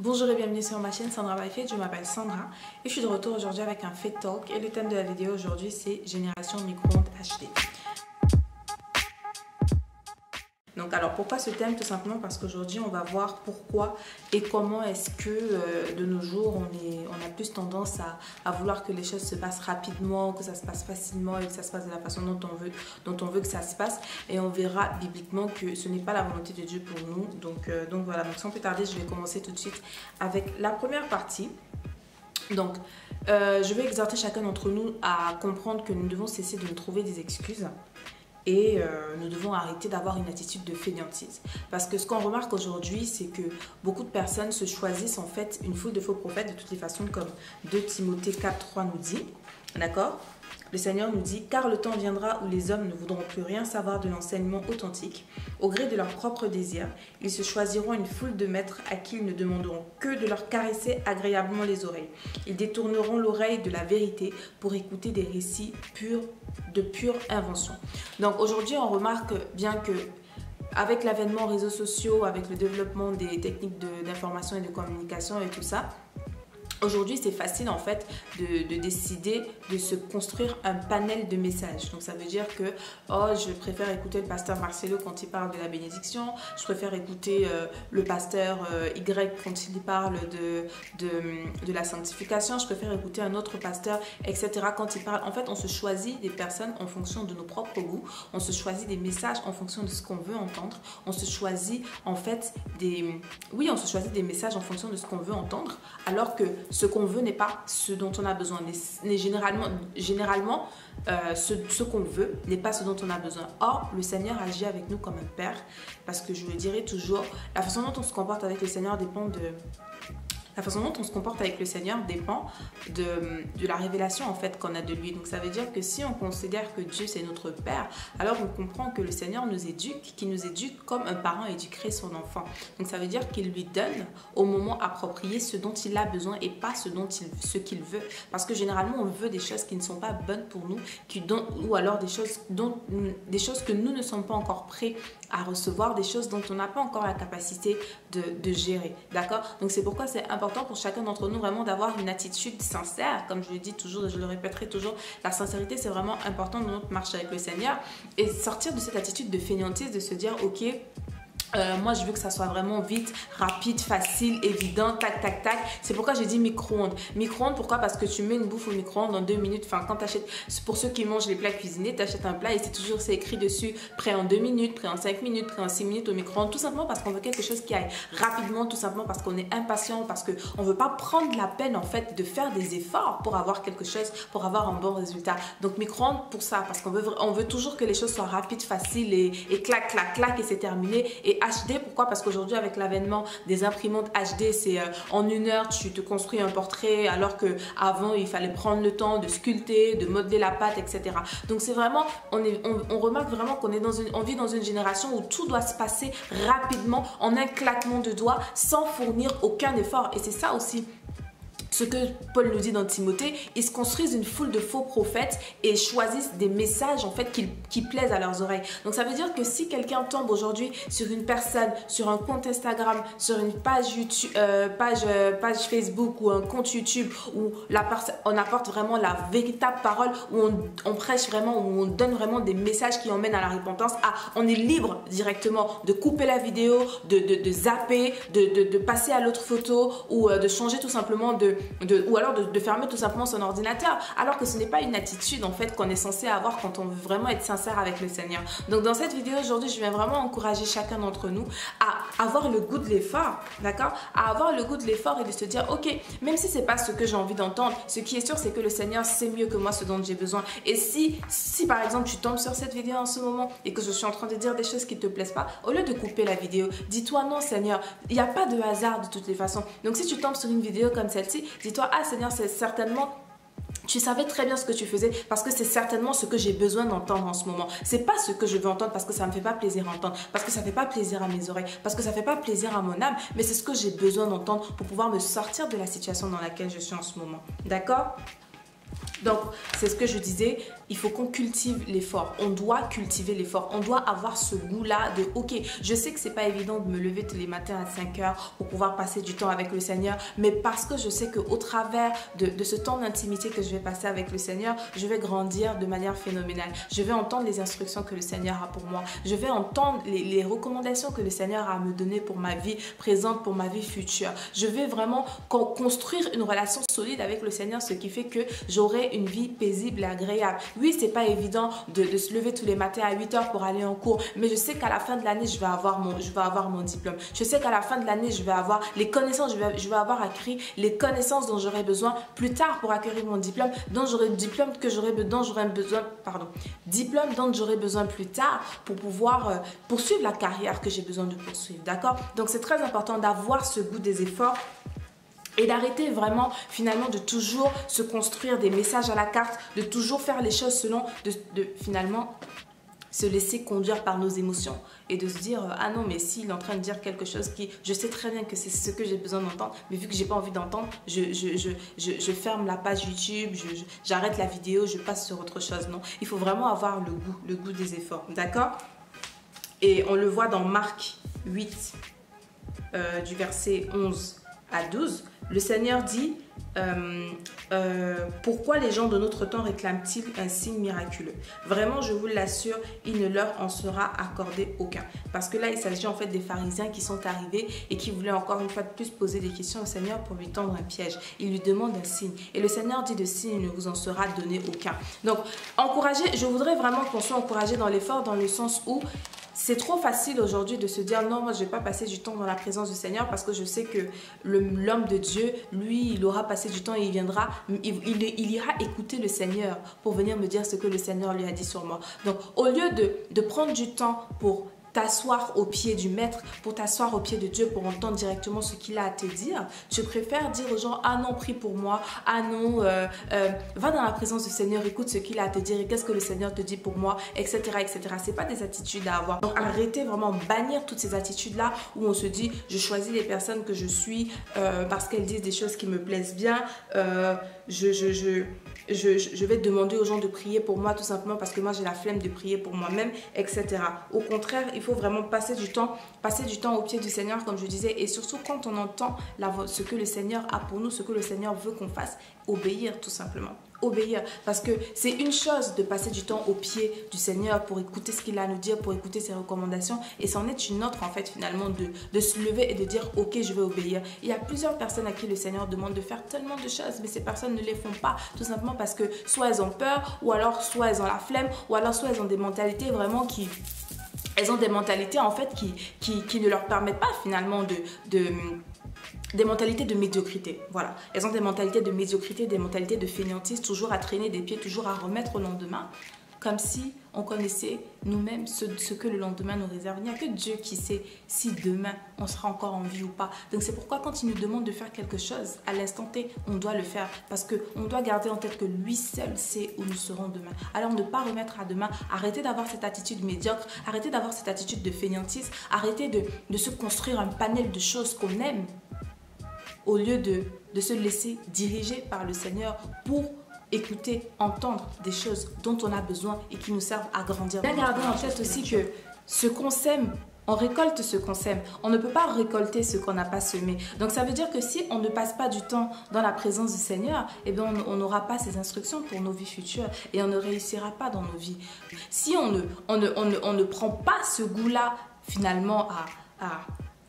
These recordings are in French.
Bonjour et bienvenue sur ma chaîne Sandra by Faith, je m'appelle Sandra et je suis de retour aujourd'hui avec un Faith Talk et le thème de la vidéo aujourd'hui c'est Génération micro-ondes HD. Donc alors pourquoi ce thème? Tout simplement parce qu'aujourd'hui on va voir pourquoi et comment est-ce que de nos jours on a plus tendance à vouloir que les choses se passent rapidement, que ça se passe facilement et que ça se passe de la façon dont on veut que ça se passe, et on verra bibliquement que ce n'est pas la volonté de Dieu pour nous. Donc voilà, donc sans plus tarder je vais commencer tout de suite avec la première partie. Donc je vais exhorter chacun d'entre nous à comprendre que nous devons cesser de nous trouver des excuses. Et nous devons arrêter d'avoir une attitude de fainéantise. Parce que ce qu'on remarque aujourd'hui, c'est que beaucoup de personnes se choisissent en fait une foule de faux prophètes de toutes les façons, comme 2 Timothée 4:3 nous dit. D'accord ? Le Seigneur nous dit « Car le temps viendra où les hommes ne voudront plus rien savoir de l'enseignement authentique. Au gré de leurs propres désirs, ils se choisiront une foule de maîtres à qui ils ne demanderont que de leur caresser agréablement les oreilles. Ils détourneront l'oreille de la vérité pour écouter des récits de pure invention. » Donc aujourd'hui, on remarque bien que avec l'avènement réseaux sociaux, avec le développement des techniques d'information et de communication et tout ça, aujourd'hui, c'est facile en fait de décider de se construire un panel de messages. Donc ça veut dire que je préfère écouter le pasteur Marcelo quand il parle de la bénédiction, je préfère écouter le pasteur Y quand il parle de la sanctification, je préfère écouter un autre pasteur, etc. quand il parle. En fait, on se choisit des personnes en fonction de nos propres goûts, on se choisit des messages en fonction de ce qu'on veut entendre, on se choisit en fait on se choisit des messages en fonction de ce qu'on veut entendre, alors que ce qu'on veut n'est pas ce dont on a besoin. Généralement, ce qu'on veut n'est pas ce dont on a besoin. Or, le Seigneur agit avec nous comme un père, parce que je le dirai toujours, la façon dont on se comporte avec le Seigneur dépend de... La façon dont on se comporte avec le Seigneur dépend de la révélation en fait qu'on a de lui. Donc ça veut dire que si on considère que Dieu c'est notre Père, alors on comprend que le Seigneur nous éduque, qu'il nous éduque comme un parent éduquerait son enfant. Donc ça veut dire qu'il lui donne au moment approprié ce dont il a besoin et pas ce qu'il veut. Parce que généralement on veut des choses qui ne sont pas bonnes pour nous, ou alors des choses que nous ne sommes pas encore prêts à recevoir, des choses dont on n'a pas encore la capacité de gérer. D'accord? Donc c'est pourquoi c'est important pour chacun d'entre nous vraiment d'avoir une attitude sincère. Comme je le dis toujours et je le répéterai toujours, la sincérité c'est vraiment important dans notre marche avec le Seigneur, et sortir de cette attitude de fainéantise, de se dire ok, moi je veux que ça soit vraiment vite, rapide, facile, évident, tac tac tac. C'est pourquoi j'ai dit micro-ondes. Micro-ondes, pourquoi? Parce que tu mets une bouffe au micro-ondes en 2 minutes. Enfin, quand tu achètes, pour ceux qui mangent les plats cuisinés, tu achètes un plat et c'est écrit dessus prêt en 2 minutes, prêt en 5 minutes, prêt en 6 minutes au micro-ondes. Tout simplement parce qu'on veut quelque chose qui aille rapidement, tout simplement parce qu'on est impatient, parce qu'on ne veut pas prendre la peine en fait de faire des efforts pour avoir quelque chose, pour avoir un bon résultat. Donc micro-ondes pour ça, parce qu'on veut toujours que les choses soient rapides, faciles et clac clac clac et c'est terminé. Et HD, pourquoi? Parce qu'aujourd'hui avec l'avènement des imprimantes HD, c'est en 1 heure tu te construis un portrait, alors qu'avant il fallait prendre le temps de sculpter, de modeler la pâte, etc. Donc c'est vraiment, on remarque vraiment qu'on vit dans une génération où tout doit se passer rapidement, en un claquement de doigts, sans fournir aucun effort. Et c'est ça aussi ce que Paul nous dit dans Timothée, ils se construisent une foule de faux prophètes et choisissent des messages en fait qui plaisent à leurs oreilles. Donc ça veut dire que si quelqu'un tombe aujourd'hui sur une personne, sur un compte Instagram, sur une page YouTube, page Facebook ou un compte YouTube où on apporte vraiment la véritable parole, où on prêche vraiment, où on donne vraiment des messages qui emmènent à la repentance, on est libre directement de couper la vidéo, de zapper, de passer à l'autre photo, ou de changer tout simplement ou alors de fermer tout simplement son ordinateur, alors que ce n'est pas une attitude en fait qu'on est censé avoir quand on veut vraiment être sincère avec le Seigneur. Donc dans cette vidéo aujourd'hui, je viens vraiment encourager chacun d'entre nous à avoir le goût de l'effort, d'accord, à avoir le goût de l'effort et de se dire ok, même si c'est pas ce que j'ai envie d'entendre, ce qui est sûr c'est que le Seigneur sait mieux que moi ce dont j'ai besoin. Et si par exemple tu tombes sur cette vidéo en ce moment et que je suis en train de dire des choses qui te plaisent pas, au lieu de couper la vidéo, dis-toi non Seigneur, il n'y a pas de hasard de toutes les façons. Donc si tu tombes sur une vidéo comme celle-ci, dis-toi, ah Seigneur, c'est certainement, tu savais très bien ce que tu faisais, parce que c'est certainement ce que j'ai besoin d'entendre en ce moment. C'est pas ce que je veux entendre parce que ça me fait pas plaisir à entendre, parce que ça fait pas plaisir à mes oreilles, parce que ça fait pas plaisir à mon âme, mais c'est ce que j'ai besoin d'entendre pour pouvoir me sortir de la situation dans laquelle je suis en ce moment. D'accord? Donc, c'est ce que je disais. il faut qu'on cultive l'effort. On doit cultiver l'effort. On doit avoir ce goût-là de, ok, je sais que c'est pas évident de me lever tous les matins à 5 heures pour pouvoir passer du temps avec le Seigneur, mais parce que je sais qu'au travers de ce temps d'intimité que je vais passer avec le Seigneur, je vais grandir de manière phénoménale. Je vais entendre les instructions que le Seigneur a pour moi. Je vais entendre les recommandations que le Seigneur a à me donner pour ma vie présente, pour ma vie future. Je vais vraiment construire une relation solide avec le Seigneur, ce qui fait que j'aurai une vie paisible et agréable. Oui, c'est pas évident de se lever tous les matins à 8 heures pour aller en cours, mais je sais qu'à la fin de l'année, je vais avoir mon diplôme. Je sais qu'à la fin de l'année, je vais avoir les connaissances, je vais avoir acquis les connaissances dont j'aurai besoin plus tard pour acquérir mon diplôme, dont j'aurai besoin plus tard pour pouvoir poursuivre la carrière que j'ai besoin de poursuivre, d'accord? Donc c'est très important d'avoir ce goût des efforts et d'arrêter vraiment finalement de toujours se construire des messages à la carte, de toujours faire les choses selon, de finalement se laisser conduire par nos émotions et de se dire ah non, mais s'il est en train de dire quelque chose qui, je sais très bien que c'est ce que j'ai besoin d'entendre, mais vu que j'ai pas envie d'entendre, je ferme la page YouTube, j'arrête la vidéo, je passe sur autre chose. Non, il faut vraiment avoir le goût des efforts, d'accord? Et on le voit dans Marc 8 du verset 11 à 12, le Seigneur dit pourquoi les gens de notre temps réclament-ils un signe miraculeux? Vraiment, je vous l'assure, il ne leur en sera accordé aucun. Parce que là, il s'agit en fait des pharisiens qui sont arrivés et qui voulaient encore une fois de plus poser des questions au Seigneur pour lui tendre un piège. Il lui demande un signe. Et le Seigneur dit de signe, il ne vous en sera donné aucun. Donc, je voudrais vraiment qu'on soit encouragé dans l'effort, dans le sens où c'est trop facile aujourd'hui de se dire non, moi je ne vais pas passer du temps dans la présence du Seigneur parce que je sais que l'homme de Dieu, lui, il aura passé du temps et il viendra, il ira écouter le Seigneur pour venir me dire ce que le Seigneur lui a dit sur moi. Donc au lieu de prendre du temps pour t'asseoir au pied du maître, pour t'asseoir au pied de Dieu, pour entendre directement ce qu'il a à te dire, tu préfères dire aux gens ah non, prie pour moi, ah non, va dans la présence du Seigneur, écoute ce qu'il a à te dire et qu'est-ce que le Seigneur te dit pour moi, etc., etc. C'est pas des attitudes à avoir. Donc arrêtez vraiment, bannir toutes ces attitudes là où on se dit je choisis les personnes que je suis parce qu'elles disent des choses qui me plaisent bien, je vais demander aux gens de prier pour moi tout simplement parce que moi j'ai la flemme de prier pour moi-même, etc. Au contraire, il faut vraiment passer du temps au pied du Seigneur, comme je disais, et surtout quand on entend ce que le Seigneur a pour nous, ce que le Seigneur veut qu'on fasse, obéir tout simplement. Obéir, parce que c'est une chose de passer du temps au pied du Seigneur pour écouter ce qu'il a à nous dire, pour écouter ses recommandations, et c'en est une autre en fait finalement de se lever et de dire ok, je vais obéir. Il y a plusieurs personnes à qui le Seigneur demande de faire tellement de choses, mais ces personnes ne les font pas tout simplement parce que soit elles ont peur, ou alors soit elles ont la flemme, ou alors soit elles ont des mentalités vraiment elles ont des mentalités en fait qui ne leur permettent pas finalement des mentalités de médiocrité, voilà. Elles ont des mentalités de médiocrité, des mentalités de fainéantise, toujours à traîner des pieds, toujours à remettre au lendemain, comme si on connaissait nous-mêmes ce que le lendemain nous réserve. Il n'y a que Dieu qui sait si demain on sera encore en vie ou pas. Donc c'est pourquoi quand il nous demande de faire quelque chose, à l'instant T, on doit le faire. Parce qu'on doit garder en tête que lui seul sait où nous serons demain. Alors ne pas remettre à demain, arrêtez d'avoir cette attitude médiocre, arrêtez d'avoir cette attitude de fainéantise, arrêtez de se construire un panel de choses qu'on aime, au lieu de se laisser diriger par le Seigneur pour écouter, entendre des choses dont on a besoin et qui nous servent à grandir. Bien garder en tête aussi que ce qu'on sème, on récolte ce qu'on sème. On ne peut pas récolter ce qu'on n'a pas semé. Donc ça veut dire que si on ne passe pas du temps dans la présence du Seigneur, eh bien on n'aura pas ces instructions pour nos vies futures et on ne réussira pas dans nos vies. Si on ne prend pas ce goût-là finalement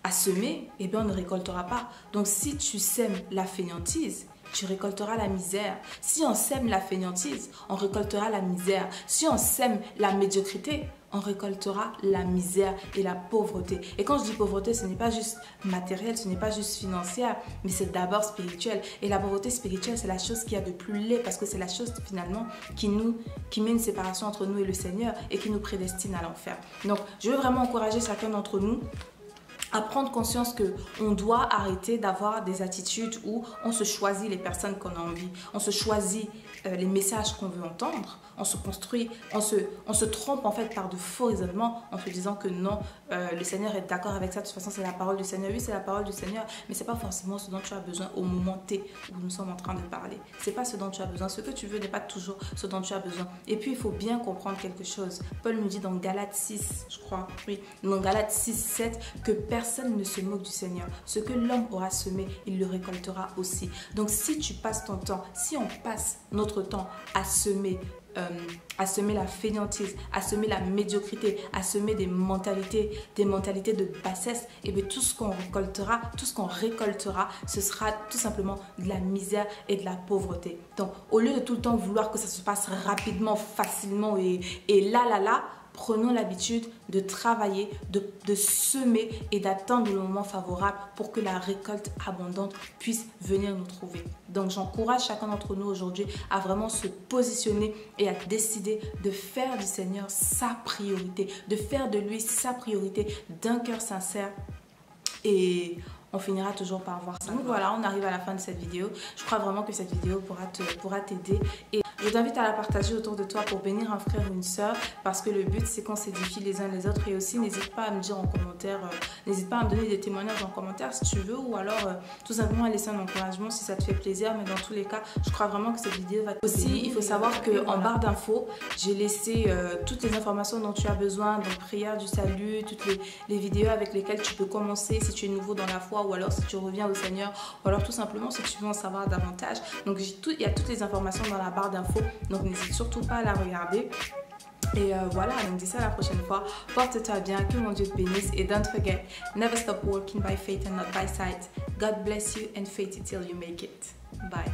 à semer, eh bien on ne récoltera pas. Donc si tu sèmes la fainéantise, tu récolteras la misère. Si on sème la fainéantise, on récoltera la misère. Si on sème la médiocrité, on récoltera la misère et la pauvreté. Et quand je dis pauvreté, ce n'est pas juste matériel, ce n'est pas juste financière, mais c'est d'abord spirituel. Et la pauvreté spirituelle, c'est la chose qu'il y a de plus laid parce que c'est la chose finalement qui met une séparation entre nous et le Seigneur et qui nous prédestine à l'enfer. Donc, je veux vraiment encourager chacun d'entre nous à prendre conscience que on doit arrêter d'avoir des attitudes où on se choisit les personnes qu'on a envie, on se choisit les messages qu'on veut entendre, on se construit, on se trompe en fait par de faux raisonnements en se disant que non, le Seigneur est d'accord avec ça, de toute façon c'est la parole du Seigneur, oui c'est la parole du Seigneur, mais c'est pas forcément ce dont tu as besoin au moment T où nous sommes en train de parler, c'est pas ce dont tu as besoin, ce que tu veux n'est pas toujours ce dont tu as besoin. Et puis il faut bien comprendre quelque chose, Paul nous dit dans Galates 6, je crois, oui, dans Galates 6, 7, que personne ne se moque du Seigneur, ce que l'homme aura semé, il le récoltera aussi. Donc si tu passes ton temps, si on passe notre temps à semer la fainéantise, à semer la médiocrité, à semer des mentalités de bassesse, et bien tout ce qu'on récoltera, ce sera tout simplement de la misère et de la pauvreté. Donc au lieu de tout le temps vouloir que ça se passe rapidement, facilement et là, prenons l'habitude de travailler, de semer et d'attendre le moment favorable pour que la récolte abondante puisse venir nous trouver. Donc j'encourage chacun d'entre nous aujourd'hui à vraiment se positionner et à décider de faire du Seigneur sa priorité, de faire de lui sa priorité d'un cœur sincère, et on finira toujours par voir ça. Donc voilà, on arrive à la fin de cette vidéo. Je crois vraiment que cette vidéo pourra t'aider. Et je t'invite à la partager autour de toi pour bénir un frère ou une soeur, parce que le but c'est qu'on s'édifie les uns les autres. Et aussi n'hésite pas à me dire en commentaire, n'hésite pas à me donner des témoignages en commentaire si tu veux, ou alors tout simplement à laisser un encouragement si ça te fait plaisir. Mais dans tous les cas, je crois vraiment que cette vidéo va te bénir. Aussi, il faut savoir qu'en barre d'infos, j'ai laissé toutes les informations dont tu as besoin, donc prière du salut, toutes les vidéos avec lesquelles tu peux commencer si tu es nouveau dans la foi, ou alors si tu reviens au Seigneur, ou alors tout simplement si tu veux en savoir davantage. Donc il y a toutes les informations dans la barre d'infos, donc n'hésite surtout pas à la regarder. Et voilà, donc d'ici à la prochaine fois, porte-toi bien, que mon Dieu te bénisse, et don't forget, never stop walking by faith and not by sight. God bless you and faith it till you make it. Bye.